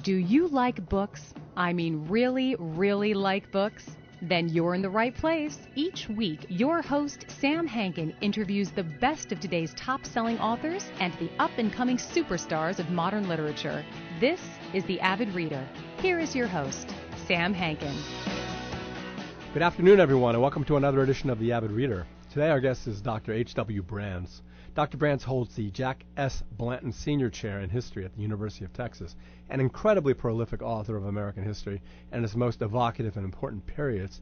Do you like books? I mean, really, really like books? Then you're in the right place. Each week, your host, Sam Hankin, interviews the best of today's top-selling authors and the up-and-coming superstars of modern literature. This is the Avid Reader. Here is your host, Sam Hankin. Good afternoon, everyone, and welcome to another edition of the Avid Reader. Today, our guest is Dr. H.W. Brands. Dr. Brands holds the Jack S. Blanton Sr. Chair in History at the University of Texas, an incredibly prolific author of American history and its most evocative and important periods.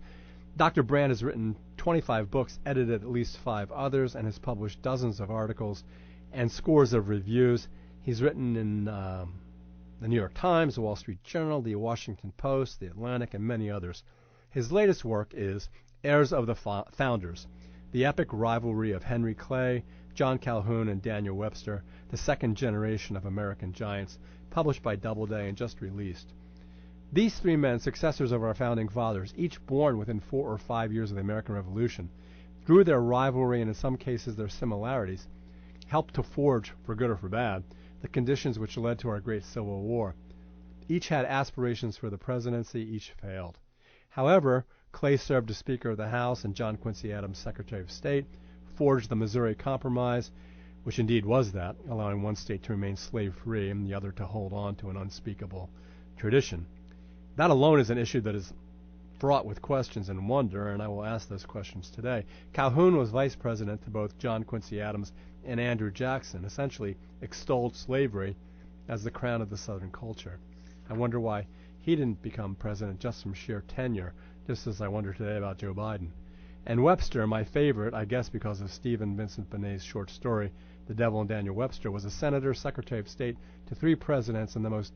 Dr. Brand has written 25 books, edited at least 5 others, and has published dozens of articles and scores of reviews. He's written in the New York Times, the Wall Street Journal, the Washington Post, the Atlantic, and many others. His latest work is Heirs of the Founders, the epic rivalry of Henry Clay, John Calhoun, and Daniel Webster, the second generation of American giants, published by Doubleday and just released. These 3 men, successors of our founding fathers, each born within 4 or 5 years of the American Revolution, through their rivalry and in some cases their similarities, helped to forge, for good or for bad, the conditions which led to our great Civil War. Each had aspirations for the presidency, each failed. However, Clay served as Speaker of the House and John Quincy Adams Secretary of State, forged the Missouri Compromise, which indeed was that, allowing one state to remain slave-free and the other to hold on to an unspeakable tradition. That alone is an issue that is fraught with questions and wonder, and I will ask those questions today. Calhoun was vice president to both John Quincy Adams and Andrew Jackson, essentially extolled slavery as the crown of the Southern culture. I wonder why he didn't become president just from sheer tenure, just as I wonder today about Joe Biden. And Webster, my favorite, I guess because of Stephen Vincent Benet's short story, The Devil and Daniel Webster, was a senator, secretary of state to 3 presidents and the most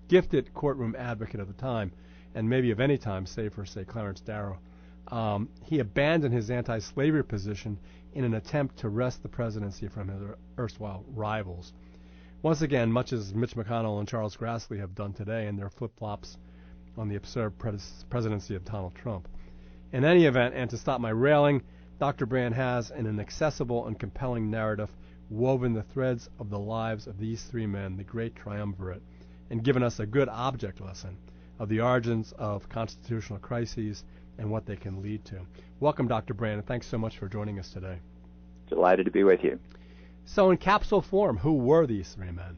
gifted courtroom advocate of the time, and maybe of any time, save for, say, Clarence Darrow. He abandoned his anti-slavery position in an attempt to wrest the presidency from his erstwhile rivals. Once again, much as Mitch McConnell and Charles Grassley have done today in their flip-flops on the absurd presidency of Donald Trump. In any event, and to stop my railing, Dr. Brand has, in an accessible and compelling narrative, woven the threads of the lives of these 3 men, the great triumvirate, and given us a good object lesson of the origins of constitutional crises and what they can lead to. Welcome, Dr. Brand, and thanks so much for joining us today. Delighted to be with you. So in capsule form, who were these 3 men?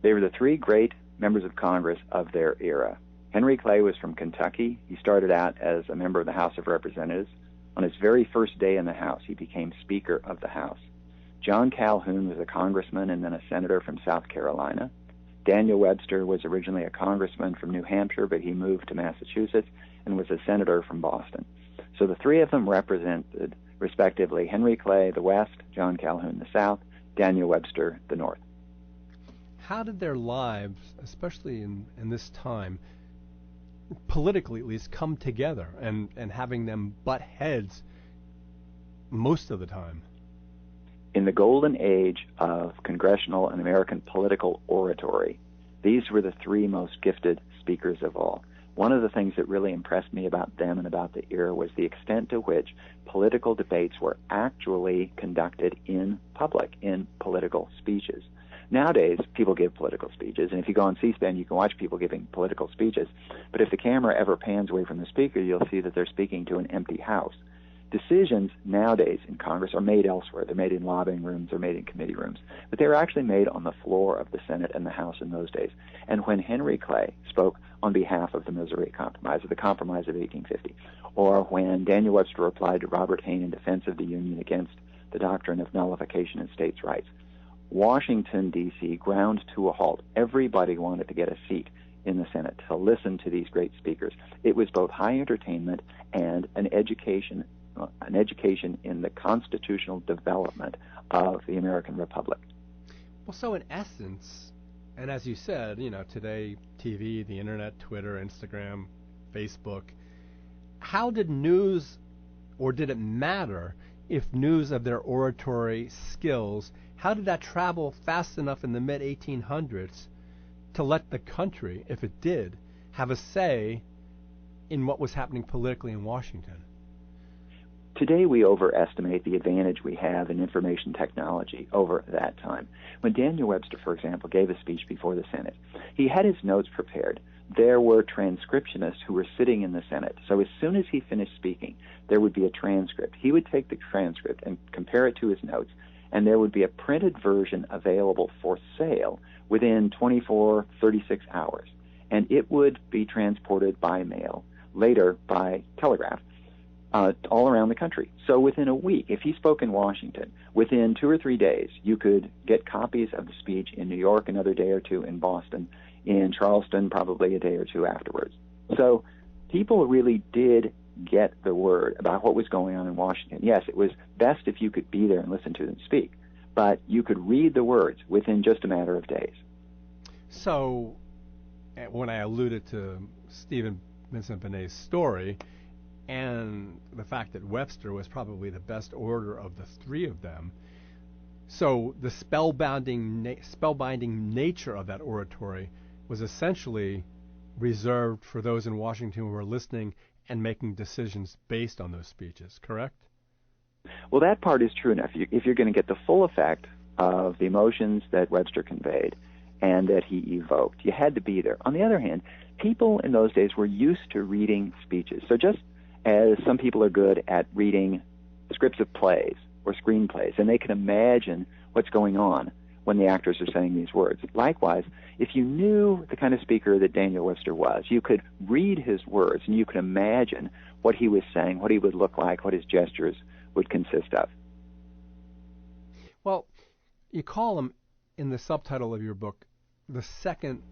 They were the 3 great members of Congress of their era. Henry Clay was from Kentucky. He started out as a member of the House of Representatives. On his very first day in the House, he became Speaker of the House. John Calhoun was a congressman and then a senator from South Carolina. Daniel Webster was originally a congressman from New Hampshire, but he moved to Massachusetts and was a senator from Boston. So the 3 of them represented, respectively, Henry Clay, the West, John Calhoun, the South, Daniel Webster, the North. How did their lives, especially in this time, politically at least, come together and having them butt heads most of the time? In the golden age of congressional and American political oratory, these were the 3 most gifted speakers of all. One of the things that really impressed me about them and about the era was the extent to which political debates were actually conducted in public, in political speeches. Nowadays, people give political speeches, and if you go on C-SPAN, you can watch people giving political speeches. But if the camera ever pans away from the speaker, you'll see that they're speaking to an empty house. Decisions nowadays in Congress are made elsewhere. They're made in lobbying rooms, they're made in committee rooms. But they were actually made on the floor of the Senate and the House in those days. And when Henry Clay spoke on behalf of the Missouri Compromise, or the Compromise of 1850, or when Daniel Webster replied to Robert Hayne in defense of the Union against the doctrine of nullification and states' rights, Washington, D.C. ground to a halt. Everybody wanted to get a seat in the Senate to listen to these great speakers. It was both high entertainment and an education in the constitutional development of the American Republic. Well, so in essence, and as you said, today, TV, the internet, Twitter, Instagram, Facebook, how did news, or did it matter if news of their oratory skills, how did that travel fast enough in the mid-1800s to let the country, if it did, have a say in what was happening politically in Washington? Today, we overestimate the advantage we have in information technology over that time. When Daniel Webster, for example, gave a speech before the Senate, he had his notes prepared. There were transcriptionists who were sitting in the Senate. So as soon as he finished speaking, there would be a transcript. He would take the transcript and compare it to his notes, and there would be a printed version available for sale within 24, 36 hours. And it would be transported by mail, later by telegraph, all around the country. So within a week, if he spoke in Washington, within 2 or 3 days, you could get copies of the speech in New York another day or two, in Boston, in Charleston probably a day or two afterwards. So people really did get the word about what was going on in Washington. Yes, it was best if you could be there and listen to them speak, but you could read the words within just a matter of days. So when I alluded to Stephen Vincent Benet's story and the fact that Webster was probably the best orator of the three of them, so the spellbinding nature of that oratory was essentially reserved for those in Washington who were listening and making decisions based on those speeches, correct? Well, that part is true enough. If you're going to get the full effect of the emotions that Webster conveyed and that he evoked, you had to be there. On the other hand, people in those days were used to reading speeches. So just as some people are good at reading scripts of plays or screenplays, and they can imagine what's going on when the actors are saying these words. Likewise, if you knew the kind of speaker that Daniel Webster was, you could read his words and you could imagine what he was saying, what he would look like, what his gestures would consist of. Well, you call him, in the subtitle of your book, the second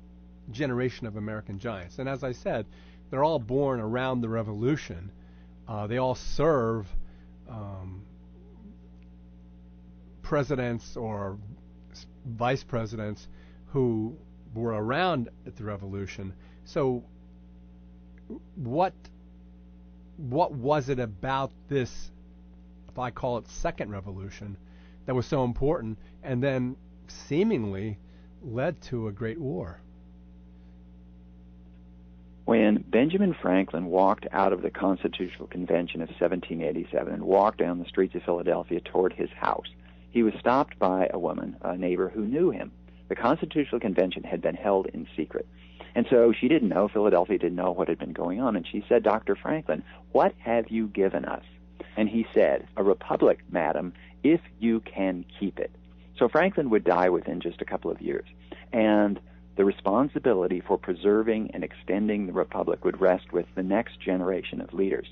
generation of American giants. And as I said, they're all born around the Revolution. They all serve presidents or vice presidents who were around at the Revolution. So what was it about this, if I call it second revolution, that was so important and then seemingly led to a great war? When Benjamin Franklin walked out of the Constitutional Convention of 1787 and walked down the streets of Philadelphia toward his house, he was stopped by a woman, a neighbor, who knew him. The Constitutional Convention had been held in secret. And so she didn't know, Philadelphia didn't know what had been going on. And she said, "Dr. Franklin, what have you given us?" And he said, "A republic, madam, if you can keep it." So Franklin would die within just a couple of years. And the responsibility for preserving and extending the republic would rest with the next generation of leaders.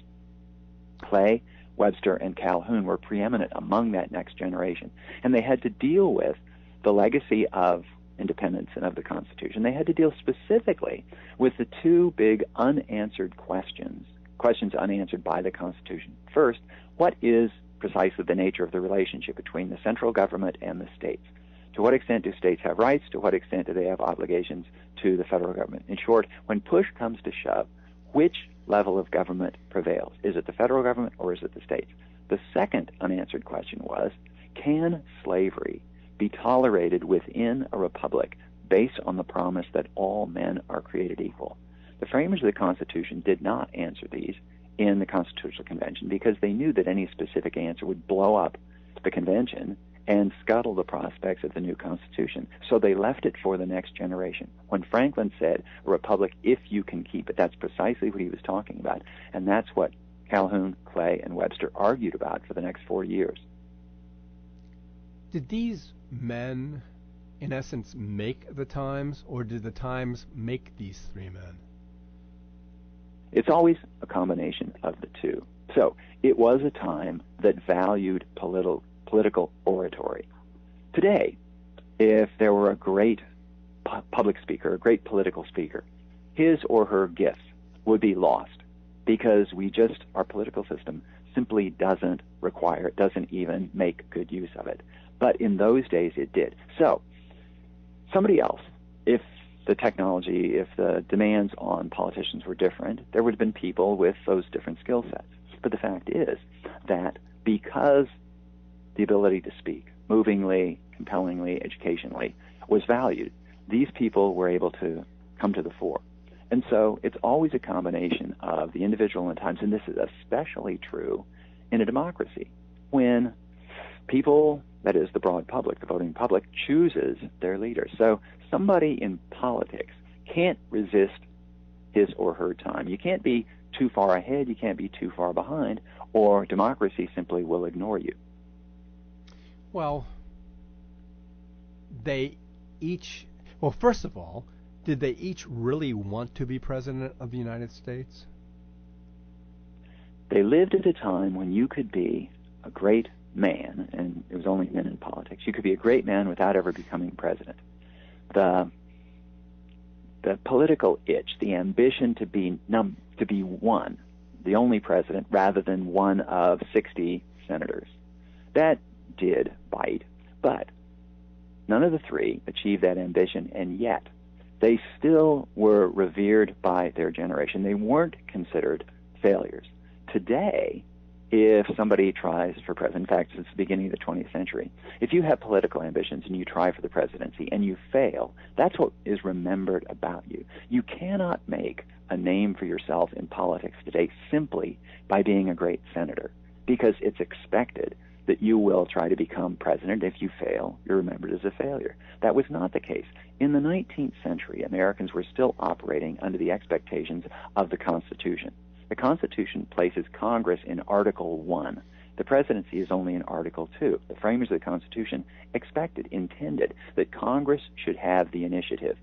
Clay, Webster, and Calhoun were preeminent among that next generation. And they had to deal with the legacy of independence and of the Constitution. They had to deal specifically with the two big unanswered questions unanswered by the Constitution. First, what is precisely the nature of the relationship between the central government and the states? To what extent do states have rights? To what extent do they have obligations to the federal government? In short, when push comes to shove, which level of government prevails? Is it the federal government or is it the states? The second unanswered question was, can slavery be tolerated within a republic based on the promise that all men are created equal? The framers of the Constitution did not answer these in the Constitutional Convention because they knew that any specific answer would blow up the convention and scuttle the prospects of the new Constitution. So they left it for the next generation. When Franklin said, "A republic if you can keep it," that's precisely what he was talking about. And that's what Calhoun, Clay, and Webster argued about for the next 4 years. Did these men, in essence, make the times, or did the times make these three men? It's always a combination of the two. So it was a time that valued political oratory. Today, if there were a great public speaker, a great political speaker, his or her gifts would be lost because our political system simply doesn't require it, doesn't even make good use of it. But in those days, it did. So somebody else, if the technology, if the demands on politicians were different, there would have been people with those different skill sets. But the fact is that because the ability to speak movingly, compellingly, educationally was valued, these people were able to come to the fore. And so it's always a combination of the individual and times, and this is especially true in a democracy when people, that is the broad public, the voting public, chooses their leader. So somebody in politics can't resist his or her time. You can't be too far ahead, you can't be too far behind, or democracy simply will ignore you. Well, first of all, did they each really want to be president of the United States? They lived at a time when you could be a great man, and it was only men in politics. You could be a great man without ever becoming president. The political itch, the ambition to be one, the only president, rather than one of 60 senators, that did bite. But none of the three achieved that ambition, and yet they still were revered by their generation. They weren't considered failures. Today, if somebody tries for president, in fact, since the beginning of the 20th century, if you have political ambitions and you try for the presidency and you fail, that's what is remembered about you. You cannot make a name for yourself in politics today simply by being a great senator, because it's expected that you will try to become president. If you fail, you're remembered as a failure. That was not the case. In the 19th century, Americans were still operating under the expectations of the Constitution. The Constitution places Congress in Article 1. The presidency is only in Article 2. The framers of the Constitution intended that Congress should have the initiative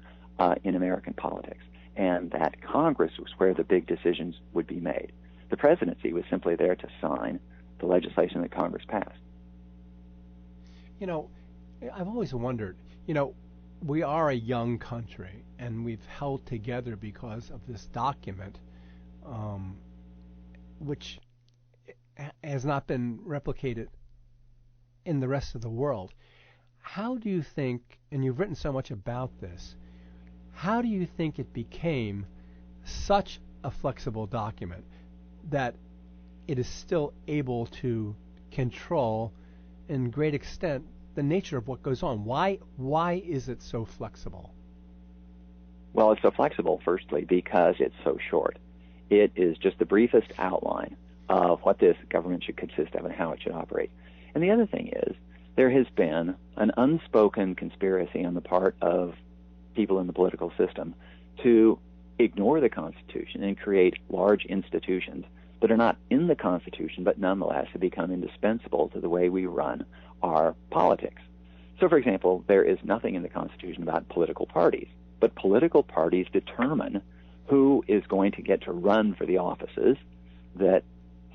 in American politics, and that Congress was where the big decisions would be made. The presidency was simply there to sign the legislation that Congress passed. You know, I've always wondered, we are a young country, and we've held together because of this document, which has not been replicated in the rest of the world. How do you think, and you've written so much about this, how do you think it became such a flexible document that it is still able to control, in great extent, the nature of what goes on? Why is it so flexible? Well, it's so flexible, firstly, because it's so short. It is just the briefest outline of what this government should consist of and how it should operate. And the other thing is, there has been an unspoken conspiracy on the part of people in the political system to ignore the Constitution and create large institutions that are not in the Constitution, but nonetheless have become indispensable to the way we run our politics. So, for example, there is nothing in the Constitution about political parties, but political parties determine who is going to get to run for the offices that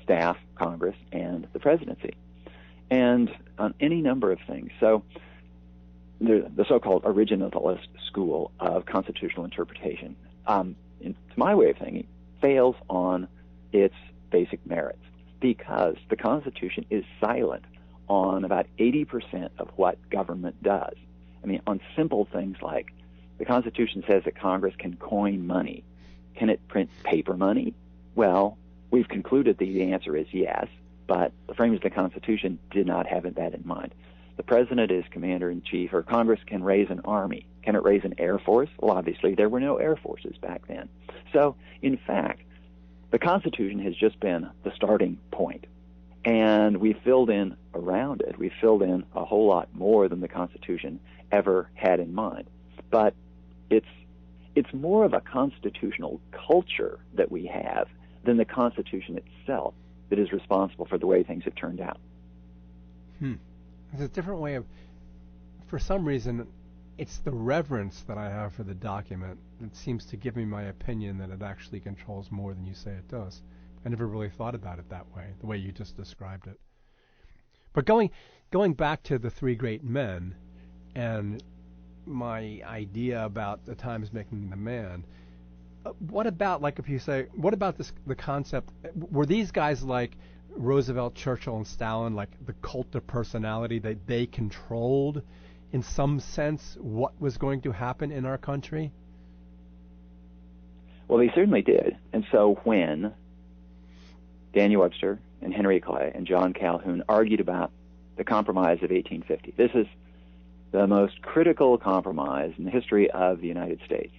staff Congress and the presidency, and on any number of things. So the so-called originalist school of constitutional interpretation, to my way of thinking, fails on its basic merits, because the Constitution is silent on about 80% of what government does. I mean, on simple things like the Constitution says that Congress can coin money. Can it print paper money? Well, we've concluded the answer is yes, but the framers of the Constitution did not have that in mind. The president is commander-in-chief, or Congress can raise an army. Can it raise an air force? Well, obviously, there were no air forces back then. So, in fact, the Constitution has just been the starting point, and we filled in around it. We filled in a whole lot more than the Constitution ever had in mind. But it's more of a constitutional culture that we have than the Constitution itself that is responsible for the way things have turned out. It's a different way of, for some reason, it's the reverence that I have for the document that seems to give me my opinion that it actually controls more than you say it does. I never really thought about it that way, the way you just described it. But going back to the three great men and my idea about the times making the man, what about, like, if you say, what about the concept, were these guys like Roosevelt, Churchill, and Stalin, like the cult of personality, that they controlled, in some sense, what was going to happen in our country? Well, they certainly did. And so when Daniel Webster and Henry Clay and John Calhoun argued about the Compromise of 1850, this is the most critical compromise in the history of the United States.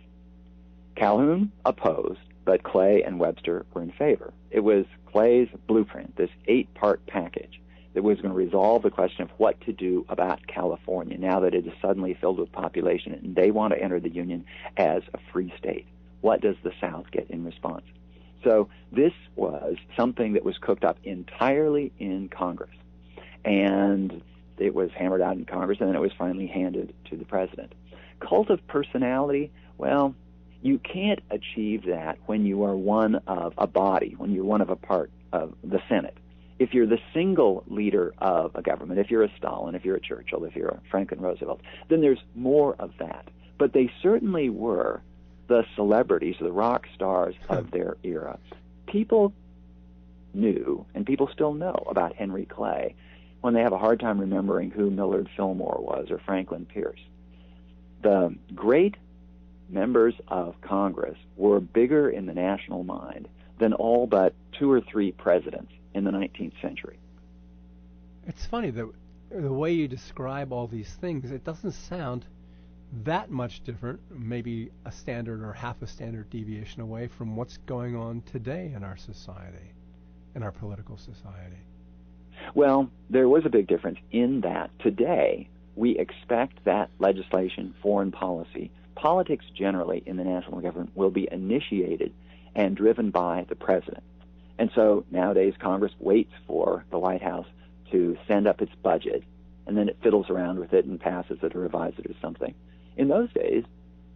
Calhoun opposed but Clay and Webster were in favor. It was Clay's blueprint, this 8-part package, that was going to resolve the question of what to do about California now that it is suddenly filled with population and they want to enter the Union as a free state. What does the South get in response? So this was something that was cooked up entirely in Congress. And it was hammered out in Congress, and then it was finally handed to the president. Cult of personality, well, you can't achieve that when you are one of a body, when you're one of a part of the Senate. If you're the single leader of a government, if you're a Stalin, if you're a Churchill, if you're a Franklin Roosevelt, then there's more of that. But they certainly were the celebrities, the rock stars of their era. People knew, and people still know, about Henry Clay when they have a hard time remembering who Millard Fillmore was or Franklin Pierce. The great members of Congress were bigger in the national mind than all but 2 or 3 presidents in the 19th century. It's funny, the way you describe all these things, it doesn't sound that much different, maybe a standard or half a standard deviation away from what's going on today in our society, in our political society. Well, there was a big difference in that today we expect that legislation, foreign policy, politics generally in the national government will be initiated and driven by the president. And so nowadays Congress waits for the White House to send up its budget, and then it fiddles around with it and passes it or revises it or something. In those days,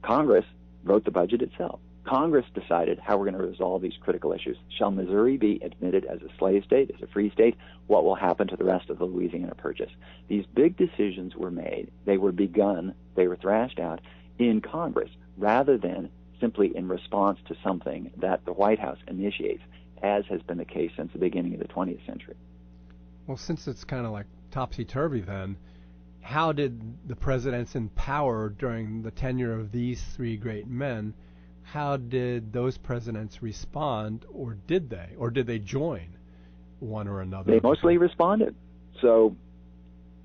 Congress wrote the budget itself. Congress decided how we're going to resolve these critical issues. Shall Missouri be admitted as a slave state, as a free state? What will happen to the rest of the Louisiana Purchase? These big decisions were made. They were begun. They were thrashed out in Congress rather than simply in response to something that the White House initiates, as has been the case since the beginning of the 20th century. Well, since it's kind of like topsy-turvy then, how did the presidents in power during the tenure of these 3 great men, how did those presidents respond, or did they join one or another? They mostly responded. So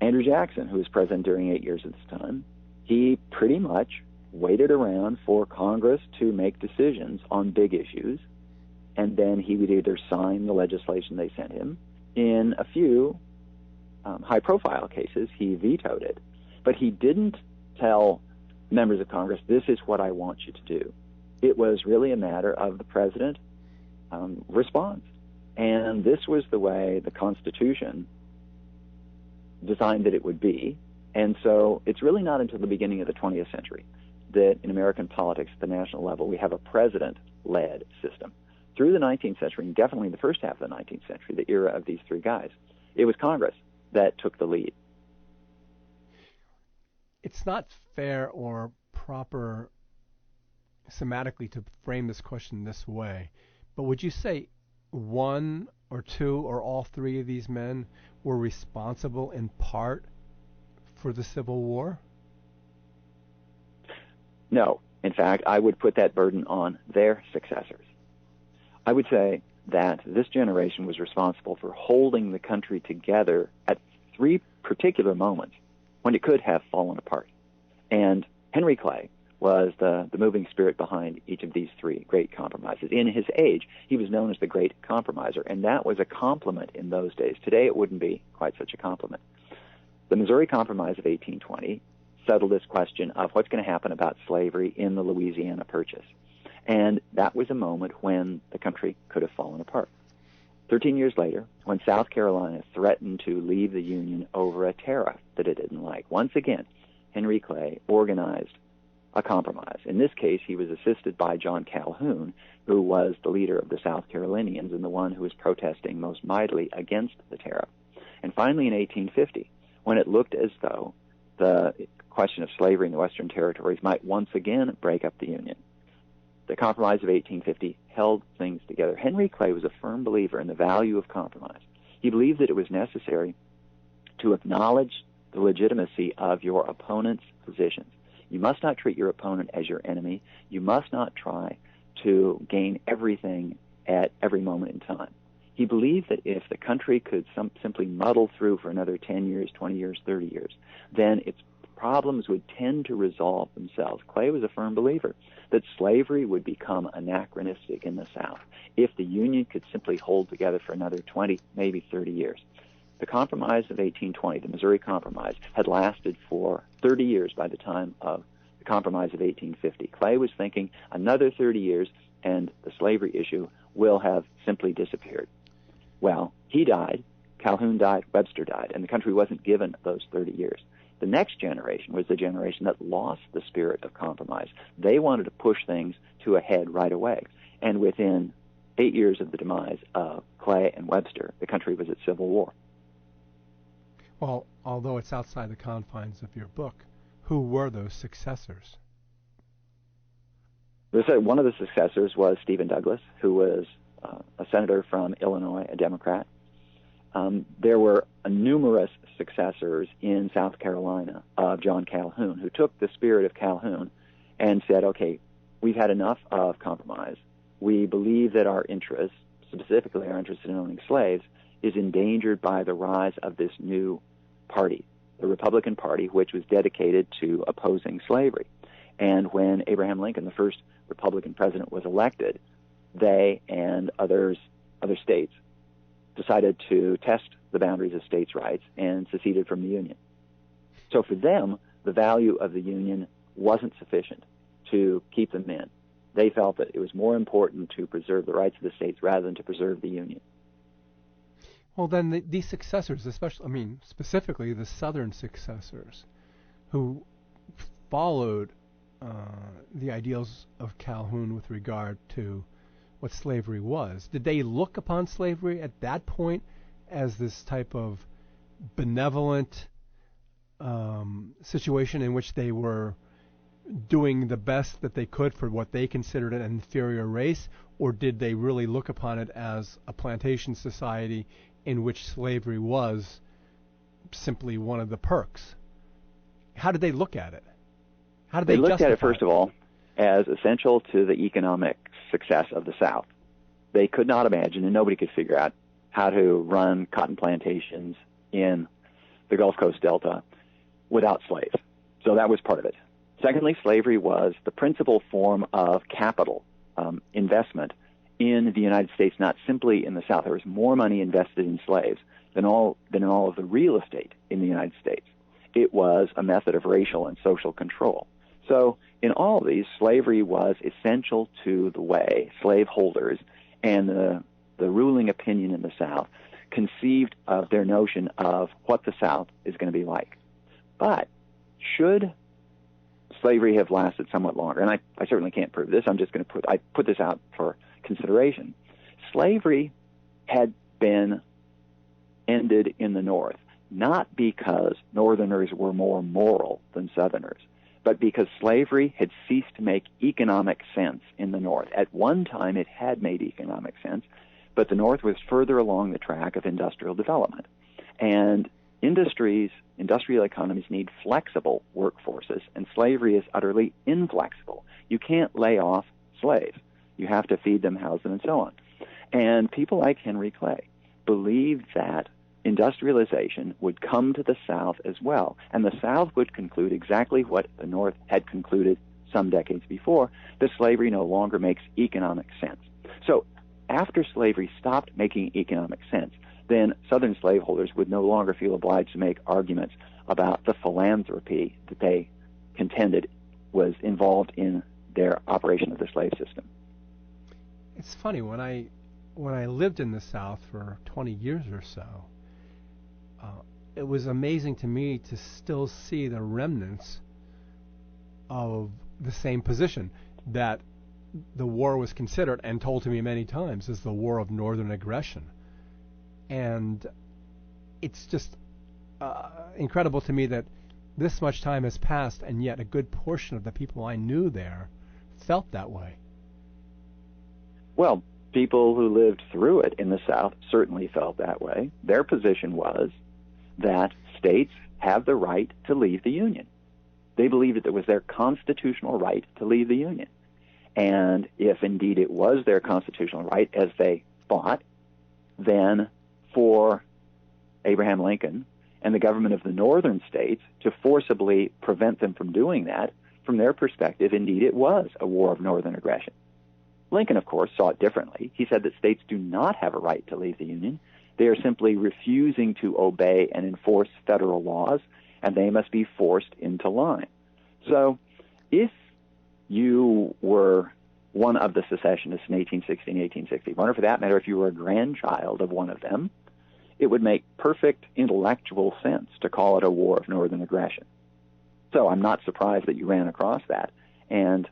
Andrew Jackson, who was president during 8 years at this time, he pretty much waited around for Congress to make decisions on big issues, and then he would either sign the legislation they sent him. In a few high-profile cases, he vetoed it. But he didn't tell members of Congress, this is what I want you to do. It was really a matter of the president response. And this was the way the Constitution designed that it would be. And so it's really not until the beginning of the 20th century that in American politics at the national level we have a president-led system. Through the 19th century, and definitely in the first half of the 19th century, the era of these 3 guys, it was Congress that took the lead. It's not fair or proper semantically to frame this question this way, but would you say 1 or 2 or all 3 of these men were responsible in part for the Civil War? No. In fact, I would put that burden on their successors. I would say that this generation was responsible for holding the country together at 3 particular moments when it could have fallen apart. And Henry Clay was the moving spirit behind each of these 3 great compromises. In his age, he was known as the Great Compromiser, and that was a compliment in those days. Today, it wouldn't be quite such a compliment. The Missouri Compromise of 1820 settled this question of what's going to happen about slavery in the Louisiana Purchase. And that was a moment when the country could have fallen apart. 13 years later, when South Carolina threatened to leave the Union over a tariff that it didn't like, once again, Henry Clay organized a compromise. In this case, he was assisted by John Calhoun, who was the leader of the South Carolinians and the one who was protesting most mightily against the tariff. And finally, in 1850, when it looked as though the question of slavery in the Western Territories might once again break up the Union, the Compromise of 1850 held things together. Henry Clay was a firm believer in the value of compromise. He believed that it was necessary to acknowledge the legitimacy of your opponent's positions. You must not treat your opponent as your enemy. You must not try to gain everything at every moment in time. He believed that if the country could simply muddle through for another 10 years, 20 years, 30 years, then its problems would tend to resolve themselves. Clay was a firm believer that slavery would become anachronistic in the South if the Union could simply hold together for another 20, maybe 30 years. The Compromise of 1820, the Missouri Compromise, had lasted for 30 years by the time of the Compromise of 1850. Clay was thinking another 30 years and the slavery issue will have simply disappeared. Well, he died, Calhoun died, Webster died, and the country wasn't given those 30 years. The next generation was the generation that lost the spirit of compromise. They wanted to push things to a head right away. And within 8 years of the demise of Clay and Webster, the country was at civil war. Well, although it's outside the confines of your book, who were those successors? One of the successors was Stephen Douglas, who was a senator from Illinois, a Democrat. There were numerous successors in South Carolina of John Calhoun, who took the spirit of Calhoun and said, okay, we've had enough of compromise. We believe that our interests, specifically our interest in owning slaves, is endangered by the rise of this new party, the Republican Party, which was dedicated to opposing slavery. And when Abraham Lincoln, the first Republican president, was elected, they and other states decided to test the boundaries of states' rights and seceded from the Union. So for them, the value of the Union wasn't sufficient to keep them in. They felt that it was more important to preserve the rights of the states rather than to preserve the Union. Well, then these successors, especially, specifically the Southern successors, who followed the ideals of Calhoun with regard to what slavery was, did they look upon slavery at that point as this type of benevolent situation in which they were doing the best that they could for what they considered an inferior race, or did they really look upon it as a plantation society in which slavery was simply one of the perks? How did they look at it? How did they looked justify at it, first of all, as essential to the economic success of the South. They could not imagine, and nobody could figure out, how to run cotton plantations in the Gulf Coast Delta without slaves. So that was part of it. Secondly, slavery was the principal form of capital investment in the United States, not simply in the South. There was more money invested in slaves than in all of the real estate in the United States. It was a method of racial and social control. So in all of these, slavery was essential to the way slaveholders and the ruling opinion in the South conceived of their notion of what the South is going to be like. But should slavery have lasted somewhat longer, and I certainly can't prove this, I'm just going to put this out for consideration. Slavery had been ended in the North, not because Northerners were more moral than Southerners, but because slavery had ceased to make economic sense in the North. At one time, it had made economic sense, but the North was further along the track of industrial development. And industrial economies need flexible workforces, and slavery is utterly inflexible. You can't lay off slaves. You have to feed them, house them, and so on. And people like Henry Clay believed that industrialization would come to the South as well, and the South would conclude exactly what the North had concluded some decades before, that slavery no longer makes economic sense. So after slavery stopped making economic sense, then Southern slaveholders would no longer feel obliged to make arguments about the philanthropy that they contended was involved in their operation of the slave system. It's funny, when I lived in the South for 20 years or so, it was amazing to me to still see the remnants of the same position, that the war was considered and told to me many times as the war of northern aggression. And it's just incredible to me that this much time has passed, and yet a good portion of the people I knew there felt that way. Well, people who lived through it in the South certainly felt that way. Their position was that states have the right to leave the Union. They believed that it was their constitutional right to leave the Union. And if indeed it was their constitutional right, as they thought, then for Abraham Lincoln and the government of the northern states to forcibly prevent them from doing that. From their perspective, indeed, it was a war of northern aggression. Lincoln, of course, saw it differently. He said that states do not have a right to leave the Union. They are simply refusing to obey and enforce federal laws, and they must be forced into line. So if you were one of the secessionists in 1860 and 1861, or for that matter, if you were a grandchild of one of them, it would make perfect intellectual sense to call it a war of northern aggression. So I'm not surprised that you ran across that. And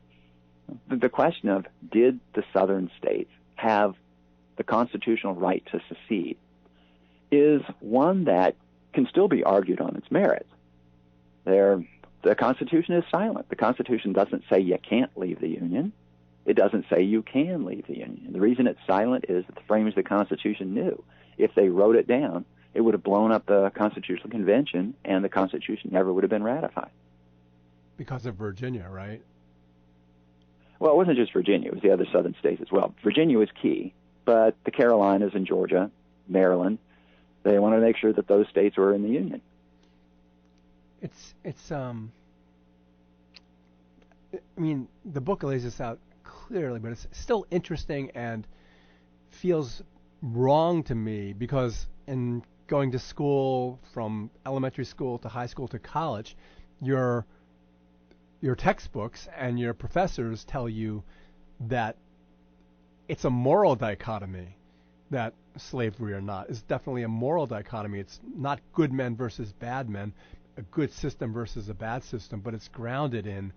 the question of, did the southern states have the constitutional right to secede, is one that can still be argued on its merits. The Constitution is silent. The Constitution doesn't say you can't leave the Union. It doesn't say you can leave the Union. The reason it's silent is that the framers of the Constitution knew if they wrote it down, it would have blown up the Constitutional Convention, and the Constitution never would have been ratified. Because of Virginia, right? Well, it wasn't just Virginia. It was the other southern states as well. Virginia was key, but the Carolinas and Georgia, Maryland, they wanted to make sure that those states were in the Union. I mean, the book lays this out clearly, but it's still interesting and feels wrong to me because in going to school, from elementary school to high school to college, your textbooks and your professors tell you that it's a moral dichotomy, that slavery or not is definitely a moral dichotomy. It's not good men versus bad men, a good system versus a bad system, but it's grounded in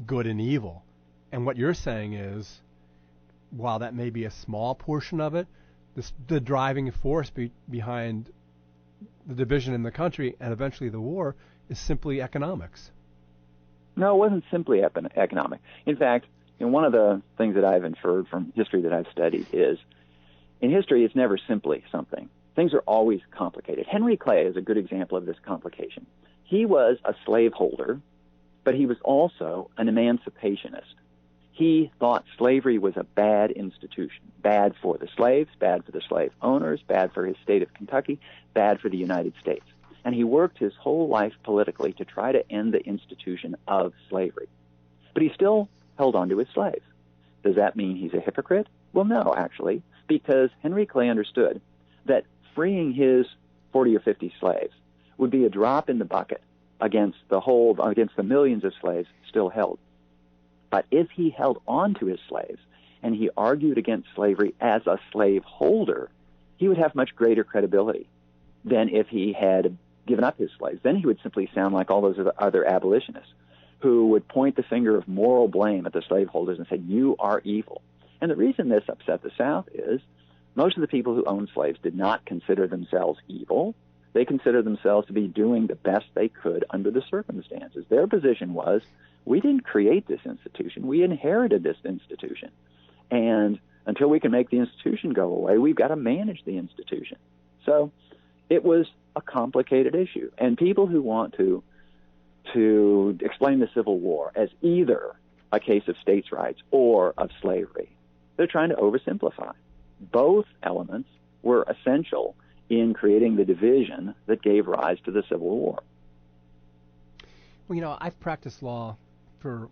good and evil. And what you're saying is, while that may be a small portion of it, the driving force behind the division in the country and eventually the war is simply economics. No, it wasn't simply economic. In fact, one of the things that I've inferred from history that I've studied is, in history, it's never simply something. Things are always complicated. Henry Clay is a good example of this complication. He was a slaveholder, but he was also an emancipationist. He thought slavery was a bad institution, bad for the slaves, bad for the slave owners, bad for his state of Kentucky, bad for the United States. And he worked his whole life politically to try to end the institution of slavery. But he still held on to his slaves. Does that mean he's a hypocrite? Well, no, actually, because Henry Clay understood that freeing his 40 or 50 slaves would be a drop in the bucket against the millions of slaves still held. But if he held on to his slaves and he argued against slavery as a slaveholder, he would have much greater credibility than if he had given up his slaves. Then he would simply sound like all those other abolitionists who would point the finger of moral blame at the slaveholders and say, you are evil. And the reason this upset the South is most of the people who owned slaves did not consider themselves evil. They considered themselves to be doing the best they could under the circumstances. Their position was, we didn't create this institution. We inherited this institution. And until we can make the institution go away, we've got to manage the institution. So it was a complicated issue. And people who want to explain the Civil War as either a case of states' rights or of slavery, they're trying to oversimplify. Both elements were essential in creating the division that gave rise to the Civil War. Well, I've practiced law for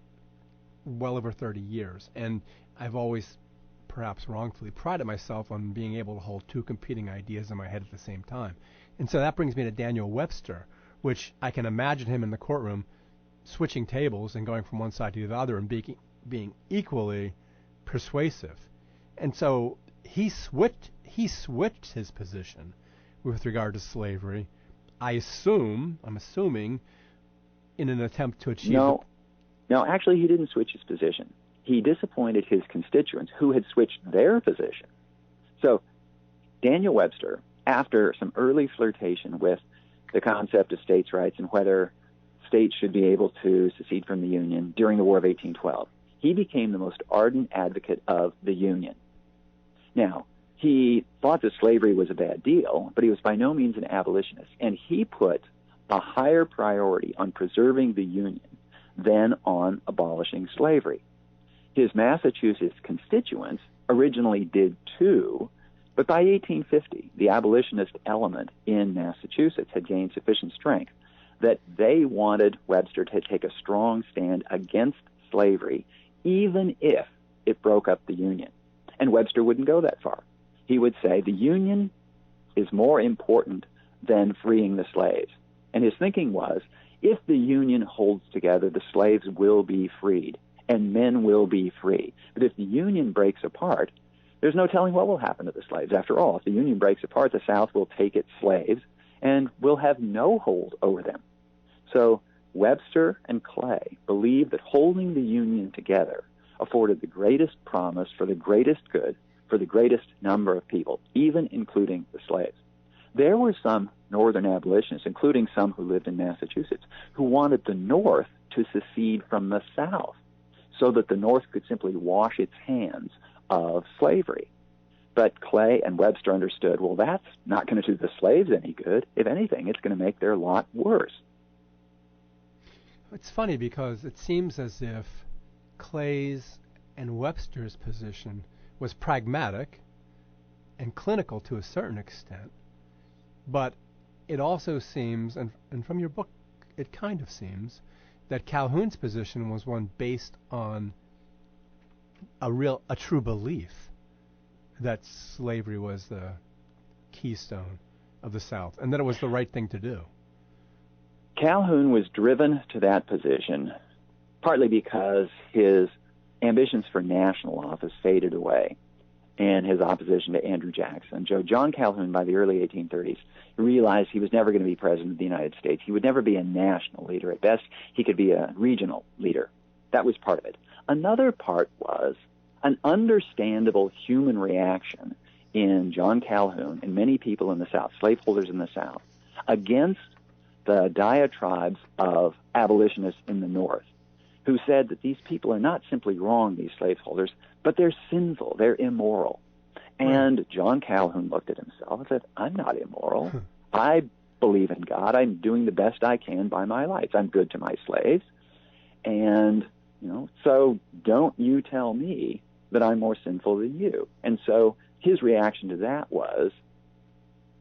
well over 30 years, and I've always, perhaps wrongfully, prided myself on being able to hold two competing ideas in my head at the same time. And so that brings me to Daniel Webster, which I can imagine him in the courtroom switching tables and going from one side to the other and being equally persuasive. And so he switched his position with regard to slavery. I'm assuming, in an attempt to achieve... No, actually, he didn't switch his position. He disappointed his constituents who had switched their position. So Daniel Webster, after some early flirtation with the concept of states' rights and whether states should be able to secede from the Union during the War of 1812, he became the most ardent advocate of the Union. Now, he thought that slavery was a bad deal, but he was by no means an abolitionist, and he put a higher priority on preserving the Union than on abolishing slavery. His Massachusetts constituents originally did too, But by 1850, the abolitionist element in Massachusetts had gained sufficient strength that they wanted Webster to take a strong stand against slavery, even if it broke up the Union. And Webster wouldn't go that far. He would say the Union is more important than freeing the slaves. And his thinking was, if the Union holds together, the slaves will be freed, and men will be free. But if the Union breaks apart, there's no telling what will happen to the slaves. After all, if the Union breaks apart, the South will take its slaves and will have no hold over them. So Webster and Clay believed that holding the Union together afforded the greatest promise for the greatest good for the greatest number of people, even including the slaves. There were some Northern abolitionists, including some who lived in Massachusetts, who wanted the North to secede from the South so that the North could simply wash its hands of slavery. But Clay and Webster understood, well, that's not going to do the slaves any good. If anything, it's going to make their lot worse. It's funny because it seems as if Clay's and Webster's position was pragmatic and clinical to a certain extent, but it also seems, and from your book it kind of seems, that Calhoun's position was one based on a true belief that slavery was the keystone of the South and that it was the right thing to do. Calhoun was driven to that position partly because his ambitions for national office faded away and his opposition to Andrew Jackson. John Calhoun, by the early 1830s, realized he was never going to be president of the United States. He would never be a national leader. At best, he could be a regional leader. That was part of it. Another part was an understandable human reaction in John Calhoun and many people in the South, slaveholders in the South, against the diatribes of abolitionists in the North, who said that these people are not simply wrong, these slaveholders, but they're sinful, they're immoral. And John Calhoun looked at himself and said, I'm not immoral. I believe in God. I'm doing the best I can by my life. I'm good to my slaves. And, so don't you tell me that I'm more sinful than you. And so his reaction to that was,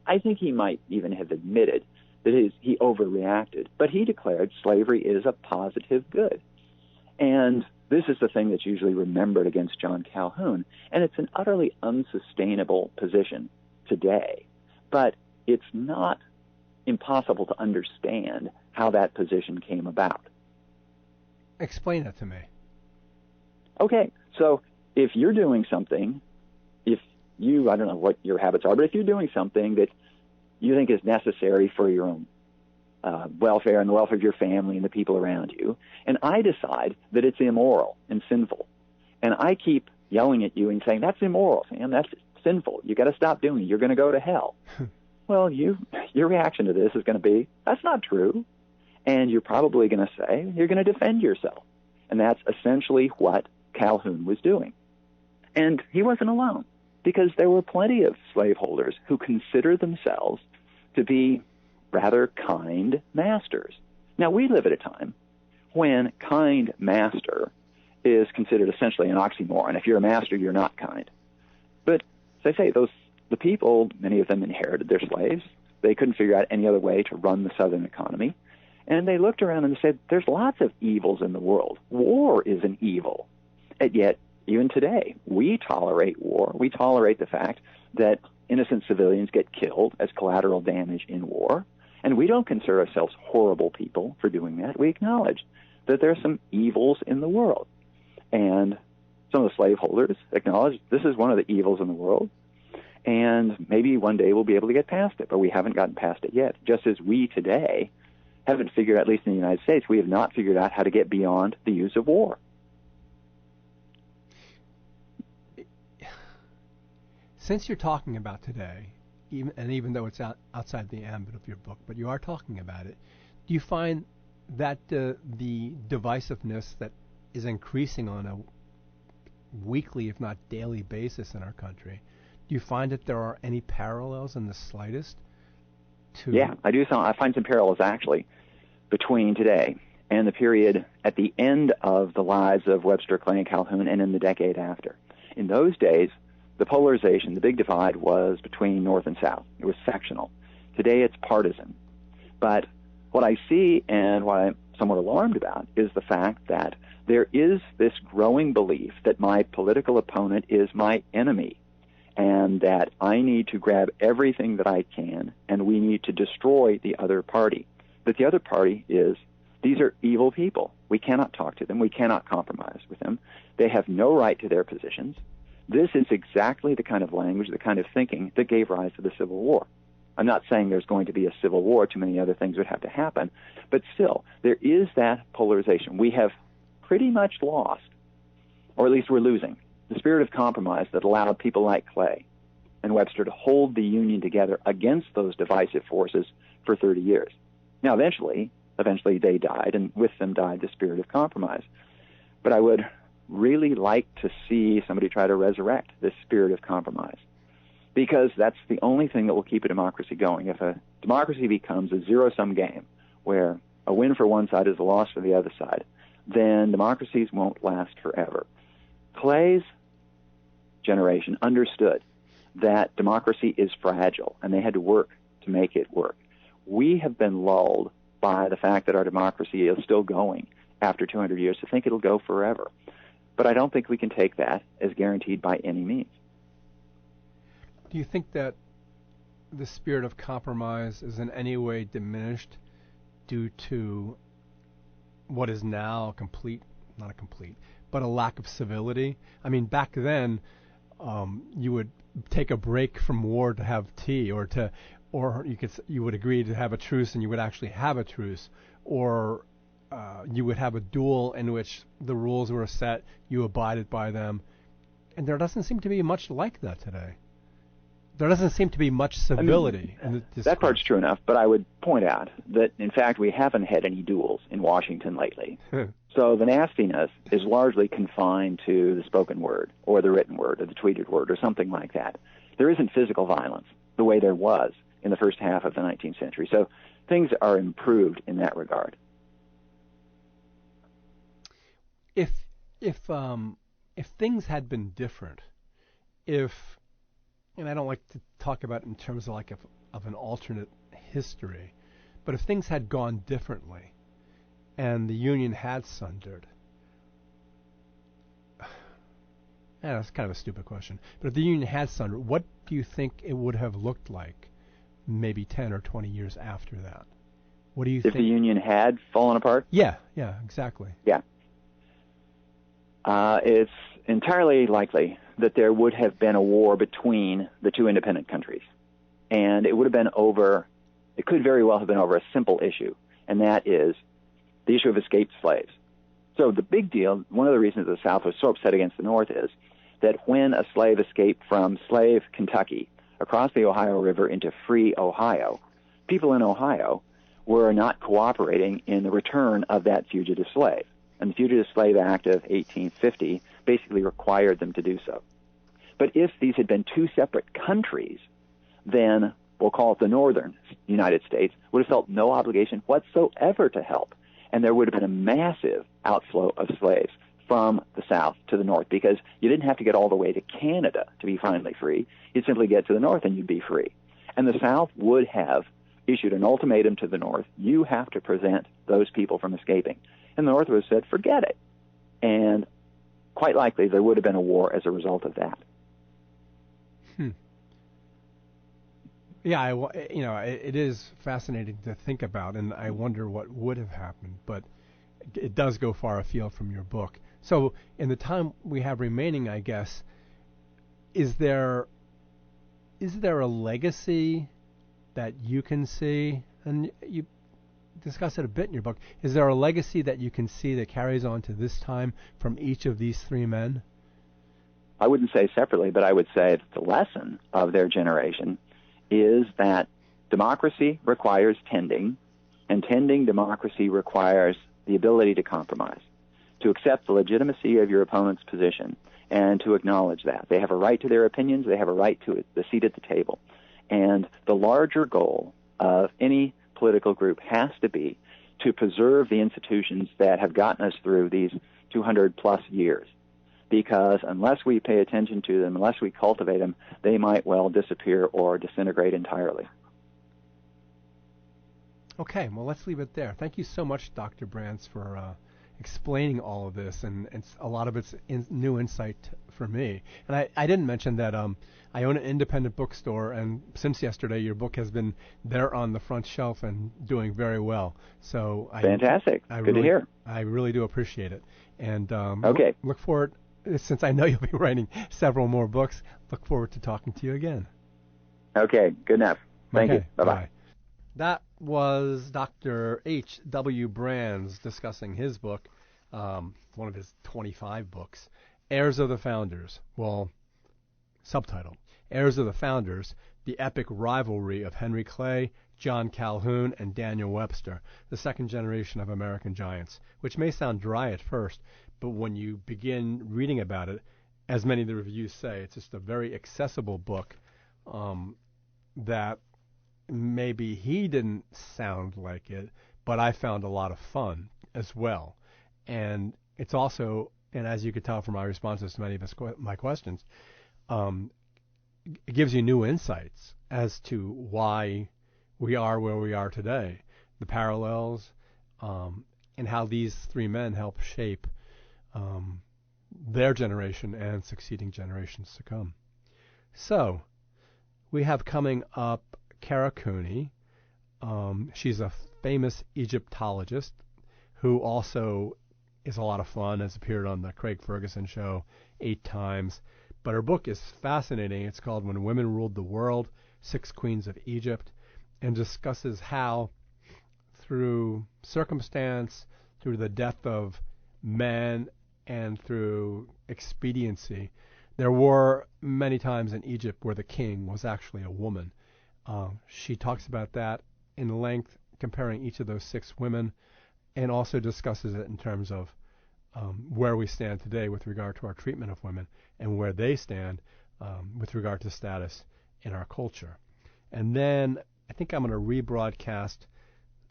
I think he might even have admitted that he overreacted, but he declared slavery is a positive good. And this is the thing that's usually remembered against John Calhoun, and it's an utterly unsustainable position today. But it's not impossible to understand how that position came about. Explain it to me. Okay, so if you're doing something, I don't know what your habits are, but if you're doing something that you think is necessary for your own welfare and the welfare of your family and the people around you, and I decide that it's immoral and sinful, and I keep yelling at you and saying, that's immoral, Sam, that's sinful, you got to stop doing it, you're going to go to hell. Well, your reaction to this is going to be, that's not true, and you're probably going to say, you're going to defend yourself. And that's essentially what Calhoun was doing. And he wasn't alone, because there were plenty of slaveholders who considered themselves to be rather kind masters. Now, we live at a time when kind master is considered essentially an oxymoron. If you're a master, you're not kind. But, as I say, the people, many of them inherited their slaves. They couldn't figure out any other way to run the Southern economy. And they looked around and said, there's lots of evils in the world. War is an evil. And yet, even today, we tolerate war. We tolerate the fact that innocent civilians get killed as collateral damage in war. And we don't consider ourselves horrible people for doing that. We acknowledge that there are some evils in the world. And some of the slaveholders acknowledge this is one of the evils in the world. And maybe one day we'll be able to get past it, but we haven't gotten past it yet. Just as we today haven't figured, at least in the United States, we have not figured out how to get beyond the use of war. Since you're talking about today, even though it's outside the ambit of your book, but you are talking about it, do you find that the divisiveness that is increasing on a weekly, if not daily basis in our country, do you find that there are any parallels in the slightest to... Yeah, I do. I find some parallels, actually, between today and the period at the end of the lives of Webster, Clay, and Calhoun, and in the decade after. In those days, the polarization, the big divide was between North and South. It was sectional. Today it's partisan. But what I see and what I'm somewhat alarmed about is the fact that there is this growing belief that my political opponent is my enemy and that I need to grab everything that I can and we need to destroy the other party. But the other party is, these are evil people. We cannot talk to them. We cannot compromise with them. They have no right to their positions. This is exactly the kind of language, the kind of thinking that gave rise to the Civil War. I'm not saying there's going to be a civil war. Too many other things would have to happen. But still, there is that polarization. We have pretty much lost, or at least we're losing, the spirit of compromise that allowed people like Clay and Webster to hold the Union together against those divisive forces for 30 years. Now, eventually they died, and with them died the spirit of compromise. But I would really like to see somebody try to resurrect this spirit of compromise, because that's the only thing that will keep a democracy going. If a democracy becomes a zero-sum game where a win for one side is a loss for the other side, then democracies won't last forever. Clay's generation understood that democracy is fragile, and they had to work to make it work. We have been lulled by the fact that our democracy is still going after 200 years to think it'll go forever. But I don't think we can take that as guaranteed by any means. Do you think that the spirit of compromise is in any way diminished due to what is now but a lack of civility? I mean, back then, you would take a break from war to have tea, or you would agree to have a truce, and you would actually have a truce, or you would have a duel in which the rules were set, you abided by them, and there doesn't seem to be much like that today. There doesn't seem to be much civility. That part's true enough, but I would point out that, in fact, we haven't had any duels in Washington lately. So the nastiness is largely confined to the spoken word or the written word or the tweeted word or something like that. There isn't physical violence the way there was in the first half of the 19th century. So things are improved in that regard. If things had been different, and I don't like to talk about it in terms of an alternate history, but if things had gone differently and the Union had sundered, that's kind of a stupid question, but if the Union had sundered, what do you think it would have looked like maybe 10 or 20 years after that? What do you think? If the Union had fallen apart? Yeah, exactly. Yeah. It's entirely likely that there would have been a war between the two independent countries. And it could very well have been over a simple issue, and that is the issue of escaped slaves. So the big deal, one of the reasons the South was so upset against the North is that when a slave escaped from slave Kentucky across the Ohio River into free Ohio, people in Ohio were not cooperating in the return of that fugitive slave. And the Fugitive Slave Act of 1850 basically required them to do so. But if these had been two separate countries, then we'll call it the northern United States would have felt no obligation whatsoever to help. And there would have been a massive outflow of slaves from the south to the north, because you didn't have to get all the way to Canada to be finally free. You'd simply get to the north and you'd be free. And the South would have issued an ultimatum to the North: you have to prevent those people from escaping. And the North would have said, forget it. And quite likely there would have been a war as a result of that. Yeah, it is fascinating to think about, and I wonder what would have happened, but it does go far afield from your book. So in the time we have remaining, I guess, is there a legacy that you can see, and you discuss it a bit in your book, is there a legacy that you can see that carries on to this time from each of these three men? I wouldn't say separately, but I would say that the lesson of their generation is that democracy requires tending, and tending democracy requires the ability to compromise, to accept the legitimacy of your opponent's position, and to acknowledge that. They have a right to their opinions, they have a right to the seat at the table. And the larger goal of any political group has to be to preserve the institutions that have gotten us through these 200-plus years. because unless we pay attention to them, unless we cultivate them, they might well disappear or disintegrate entirely. Okay, well, let's leave it there. Thank you so much, Dr. Brands, for explaining all of this, and a lot of it's new insight for me. And I didn't mention that I own an independent bookstore, and since yesterday, your book has been there on the front shelf and doing very well. So fantastic. Good to hear. I really do appreciate it. And okay. Look forward, since I know you'll be writing several more books, look forward to talking to you again. Okay, good enough. Thank you. Bye-bye. Bye. That was Dr. H.W. Brands discussing his book, one of his 25 books, Heirs of the Founders. Well, subtitle, Heirs of the Founders, the epic rivalry of Henry Clay, John Calhoun, and Daniel Webster, the second generation of American giants, which may sound dry at first, but when you begin reading about it, as many of the reviews say, it's just a very accessible book that maybe he didn't sound like it, but I found a lot of fun as well. And it's also, and as you could tell from my responses to many of my questions, it gives you new insights as to why we are where we are today, the parallels, and how these three men help shape their generation and succeeding generations to come. So, we have coming up Kara Cooney. She's a famous Egyptologist who also is a lot of fun, has appeared on the Craig Ferguson show 8 times. But her book is fascinating. It's called When Women Ruled the World, 6 Queens of Egypt, and discusses how through circumstance, through the death of men, and through expediency, there were many times in Egypt where the king was actually a woman. She talks about that in length, comparing each of those 6 women, and also discusses it in terms of where we stand today with regard to our treatment of women and where they stand with regard to status in our culture. And then I think I'm going to rebroadcast,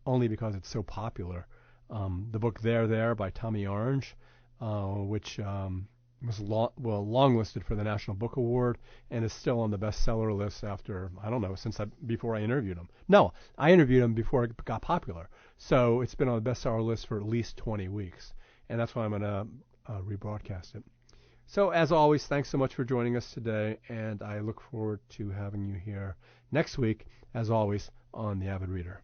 only because it's so popular, the book There by Tommy Orange, which was long-listed for the National Book Award and is still on the bestseller list after, I don't know, before I interviewed him. No, I interviewed him before it got popular. So it's been on the bestseller list for at least 20 weeks. And that's why I'm going to rebroadcast it. So as always, thanks so much for joining us today, and I look forward to having you here next week, as always, on the Avid Reader.